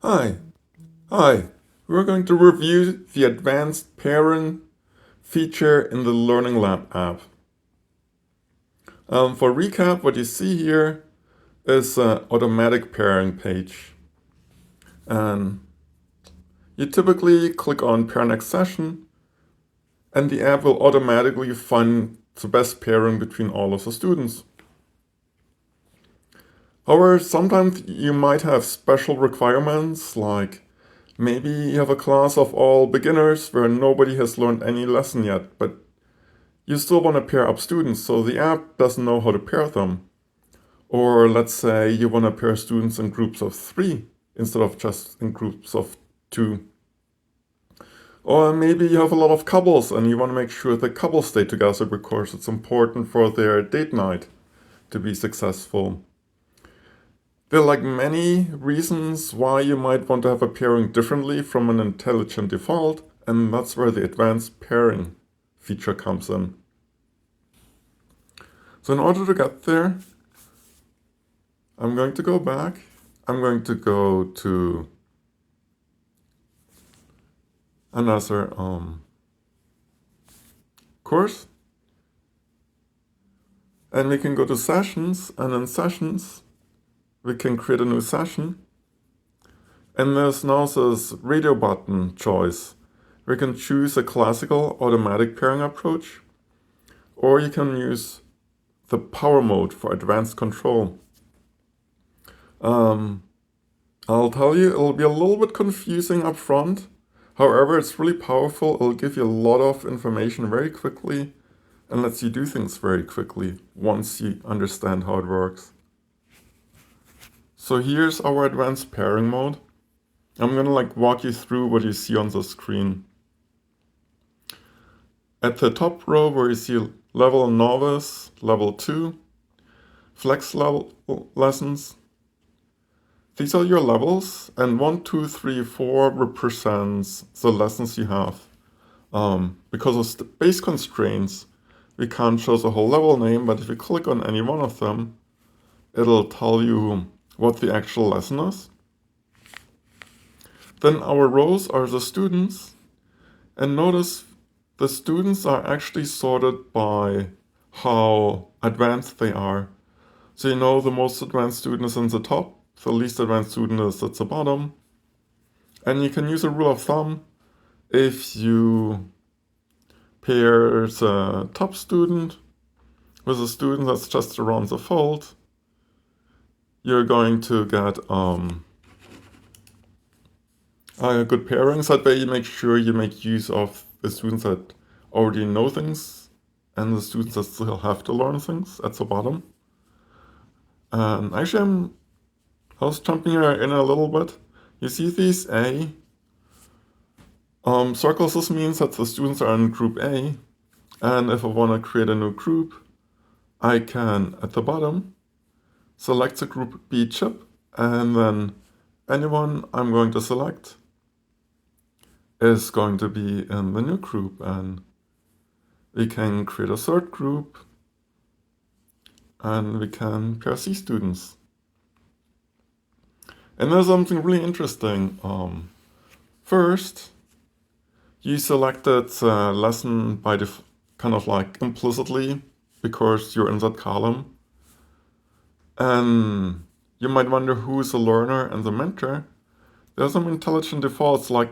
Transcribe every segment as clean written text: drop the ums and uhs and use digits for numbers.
Hi, hi. We're going to review the advanced pairing feature in the Learning Lab app. For recap, what you see here is an automatic pairing page. And you typically click on Pair Next Session, and the app will automatically find the best pairing between all of the students. However, sometimes you might have special requirements, like maybe you have a class of all beginners where nobody has learned any lesson yet, but you still want to pair up students, so the app doesn't know how to pair them. Or let's say you want to pair students in groups of 3 instead of just in groups of 2. Or maybe you have a lot of couples and you want to make sure the couples stay together because it's important for their date night to be successful. There are many reasons why you might want to have a pairing differently from an intelligent default, and that's where the advanced pairing feature comes in. So in order to get there, I'm going to go back. I'm going to go to another course. And we can go to sessions, and in sessions, we can create a new session. And there's now this radio button choice. We can choose a classical automatic pairing approach, or you can use the power mode for advanced control. I'll tell you, it'll be a little bit confusing up front. However, it's really powerful. It'll give you a lot of information very quickly and lets you do things very quickly once you understand how it works. So here's our advanced pairing mode. I'm going to walk you through what you see on the screen. At the top row where you see level novice, level 2, flex level lessons, these are your levels, and 1, 2, 3, 4 represents the lessons you have. Because of base constraints, we can't show the whole level name, but if you click on any one of them, it'll tell you what the actual lesson is. Then our rows are the students, and notice the students are actually sorted by how advanced they are. So you know the most advanced student is in the top, the least advanced student is at the bottom. And you can use a rule of thumb. If you pair the top student with a student that's just around the fold, you're going to get good pairings. That way you make sure you make use of the students that already know things and the students that still have to learn things at the bottom. And actually, I was jumping here in a little bit. You see these A circles. This means that the students are in group A. And if I want to create a new group, I can, at the bottom, select the group B chip, and then anyone I'm going to select is going to be in the new group. And we can create a third group, and we can pair C students. And there's something really interesting. First, you selected the lesson by implicitly because you're in that column. And you might wonder who is the learner and the mentor. There's some intelligent defaults, like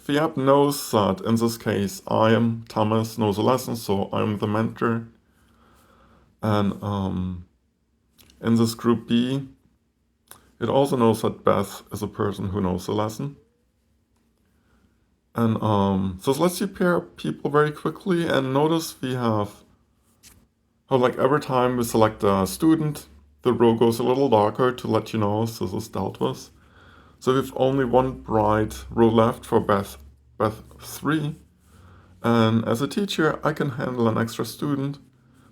the app knows that in this case I am Thomas, knows the lesson, so I'm the mentor. And in this group B, it also knows that Beth is a person who knows the lesson. And so this lets you pair people very quickly, and notice we have how every time we select a student, the row goes a little darker to let you know this is dealt with. So we have only one bright row left for Beth 3. And as a teacher, I can handle an extra student.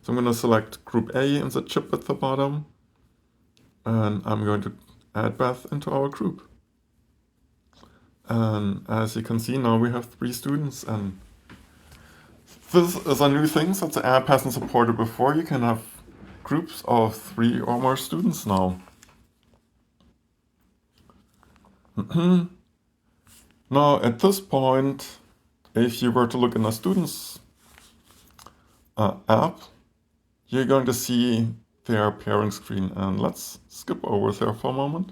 So I'm going to select group A in the chip at the bottom. And I'm going to add Beth into our group. And as you can see, now we have 3 students. And this is a new thing that the app hasn't supported before. You can have groups of 3 or more students now. Now, at this point, if you were to look in a student's app, you're going to see their pairing screen. And let's skip over there for a moment.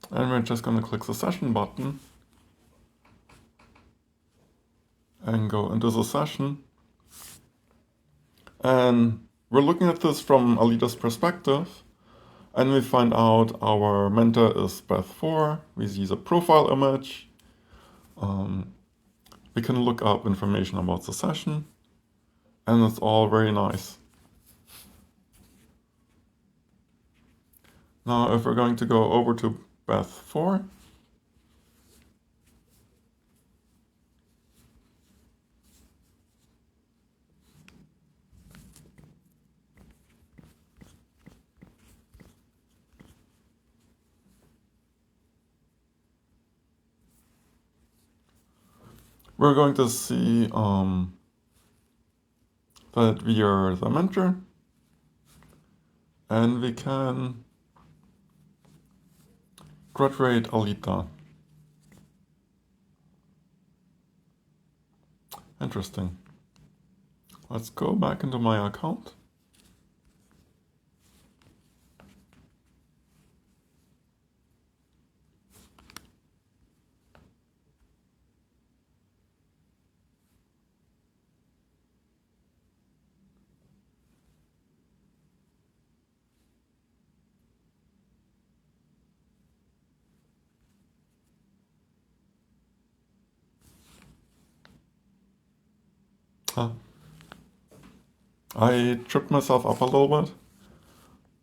And we're just going to click the session button and go into the session. And we're looking at this from a leader's perspective. And we find out our mentor is Beth 4. We see the profile image. We can look up information about the session. And it's all very nice. Now, if we're going to go over to Beth 4, we're going to see that we are the mentor, and we can graduate Alita. Interesting. Let's go back into my account. I tripped myself up a little bit.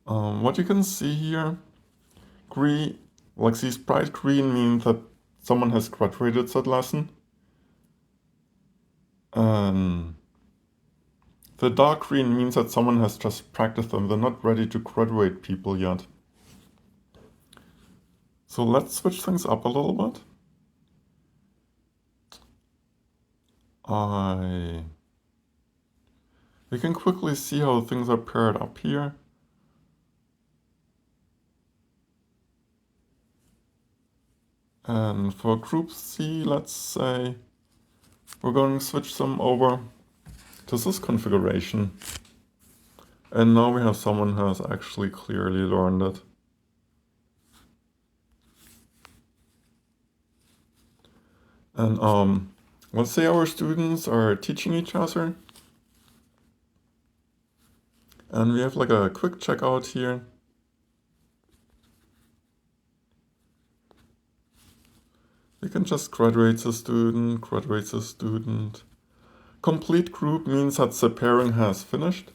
What you can see here, green, like these bright green means that someone has graduated that lesson. And the dark green means that someone has just practiced them. They're not ready to graduate people yet. So let's switch things up a little bit. We can quickly see how things are paired up here. And for group C, let's say, we're going to switch them over to this configuration. And now we have someone who has actually clearly learned it. And let's say our students are teaching each other. And we have like a quick checkout here. We can just graduate the student, graduate the student. Complete group means that the pairing has finished.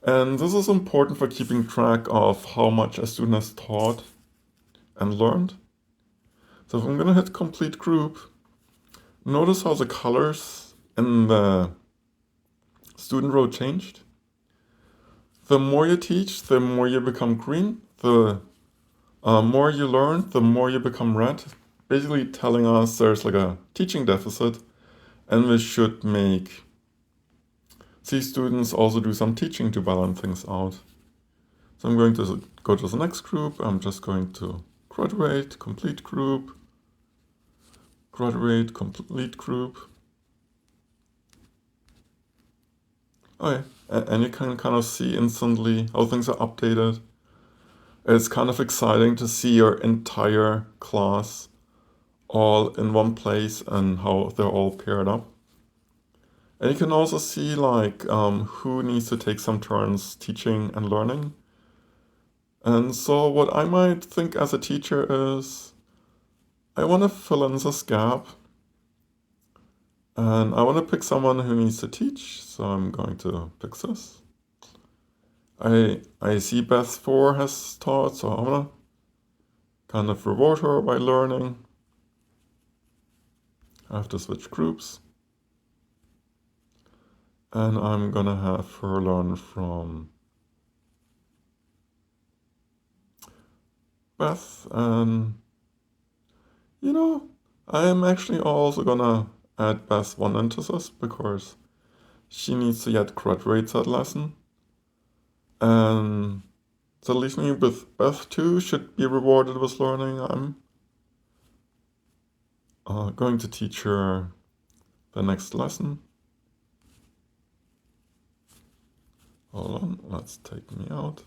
And this is important for keeping track of how much a student has taught and learned. So if I'm going to hit complete group, notice how the colors in the student row changed. The more you teach, the more you become green. The more you learn, the more you become red. Basically telling us there's like a teaching deficit, and we should make these students also do some teaching to balance things out. So I'm going to go to the next group. I'm just going to graduate, complete group, graduate, complete group. Okay, and you can kind of see instantly how things are updated. It's kind of exciting to see your entire class all in one place and how they're all paired up. And you can also see like who needs to take some turns teaching and learning. And so what I might think as a teacher is, I want to fill in this gap. And I want to pick someone who needs to teach, so I'm going to pick this. I see Beth 4 has taught, so I want to kind of reward her by learning. I have to switch groups. And I'm gonna have her learn from Beth. And, you know, I'm actually also gonna add Beth 1 into this because she needs to yet graduate that lesson. And that leaves me with Beth 2 should be rewarded with learning. I'm going to teach her the next lesson. Hold on, let's take me out.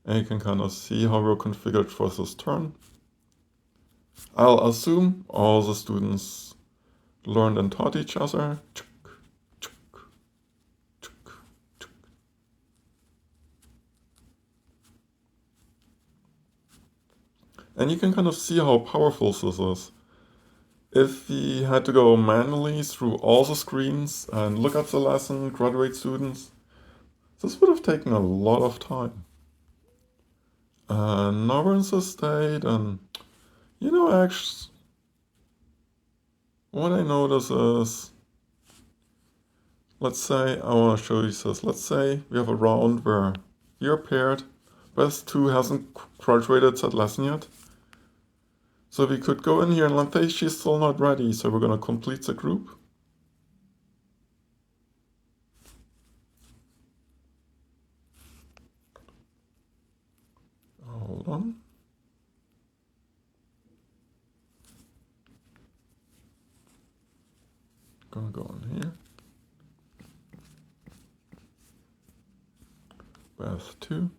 And you can kind of see how we're configured for this turn. I'll assume all the students learned and taught each other. And you can kind of see how powerful this is. If we had to go manually through all the screens and look at the lesson, graduate students, this would have taken a lot of time. And now we're in this state, and you know, actually, what I notice is, let's say, I want to show you this. Let's say we have a round where you're paired, Beth 2 hasn't graduated that lesson yet. So we could go in here and let's say she's still not ready, so we're going to complete the group. Hold on. Gonna go in here. Beth 2.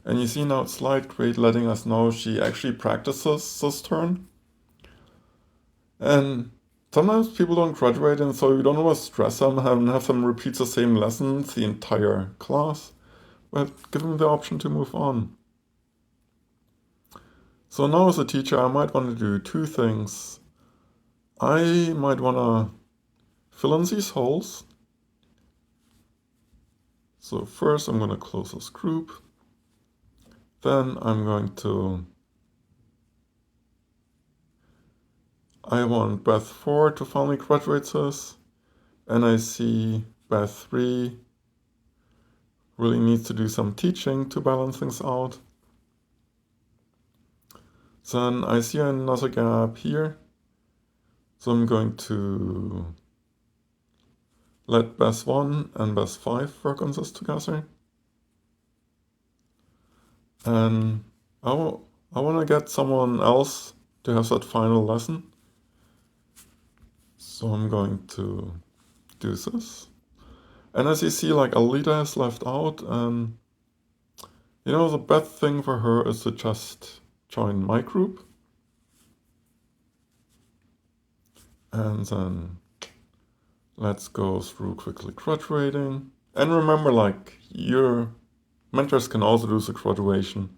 And you see now it's slide grade letting us know she actually practices this turn. And sometimes people don't graduate, and so you don't always stress them and have them repeat the same lessons the entire class, but give them the option to move on. So now as a teacher, I might want to do two things. I might want to fill in these holes. So first I'm going to close this group. Then I'm going to, I want Beth 4 to finally graduate this. And I see Beth 3 really needs to do some teaching to balance things out. Then I see another gap here. So I'm going to let Beth 1 and Beth 5 work on this together. And I want to get someone else to have that final lesson. So I'm going to do this. And as you see, like Alita is left out, and you know, the best thing for her is to just join my group. And then let's go through quickly graduating. And remember, like, your mentors can also do the graduation.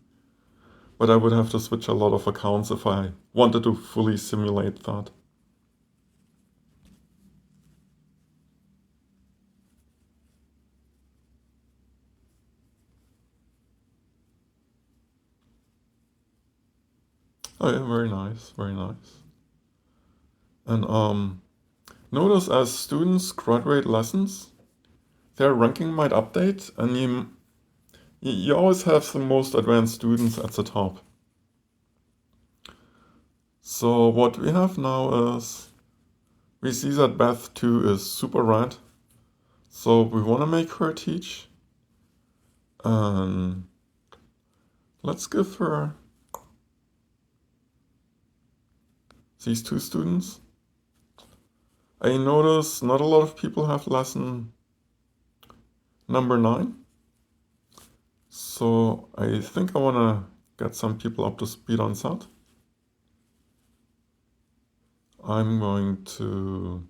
But I would have to switch a lot of accounts if I wanted to fully simulate that. Oh yeah, very nice, very nice. And notice as students graduate lessons, their ranking might update, and you always have the most advanced students at the top. So what we have now is, we see that Beth 2 is super red. So we want to make her teach. And let's give her these two students. I notice not a lot of people have lesson number 9. So I think I want to get some people up to speed on that. I'm going to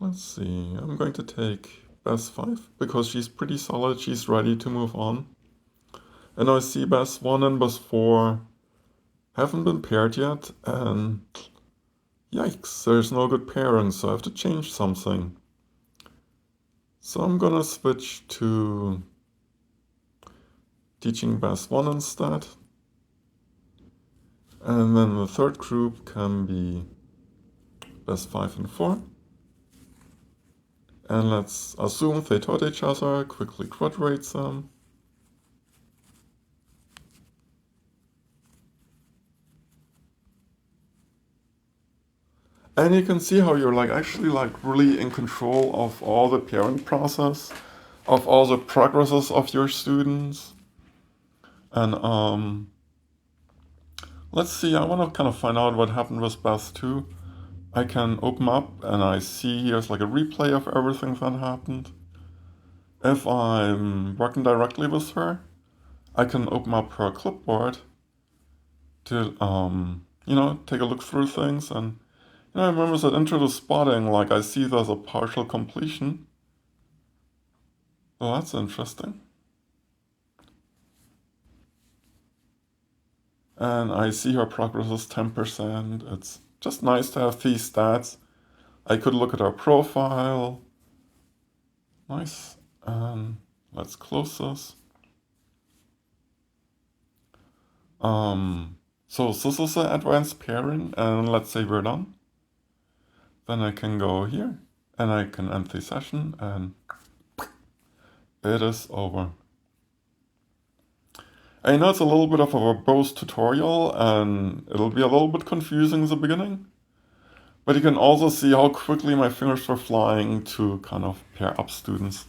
let's see, I'm going to take Beth 5 because she's pretty solid, she's ready to move on. And I see Beth 1 and Beth 4 haven't been paired yet, and yikes, there's no good pairing, so I have to change something. So I'm gonna switch to teaching Beth 1 instead. And then the third group can be best 5 and 4. And let's assume they taught each other, quickly quadrate them. And you can see how you're actually really in control of all the pairing process, of all the progresses of your students. And let's see, I want to kind of find out what happened with Beth too. I can open up and I see here's a replay of everything that happened. If I'm working directly with her, I can open up her clipboard to, take a look through things. And, I remember that intro to spotting, I see there's a partial completion. Well, that's interesting. And I see her progress is 10%. It's just nice to have these stats. I could look at her profile. Nice. Let's close this. So this is the advanced pairing, and let's say we're done. Then I can go here, and I can end the session, and it is over. I know it's a little bit of a verbose tutorial, and it'll be a little bit confusing in the beginning, but you can also see how quickly my fingers were flying to kind of pair up students.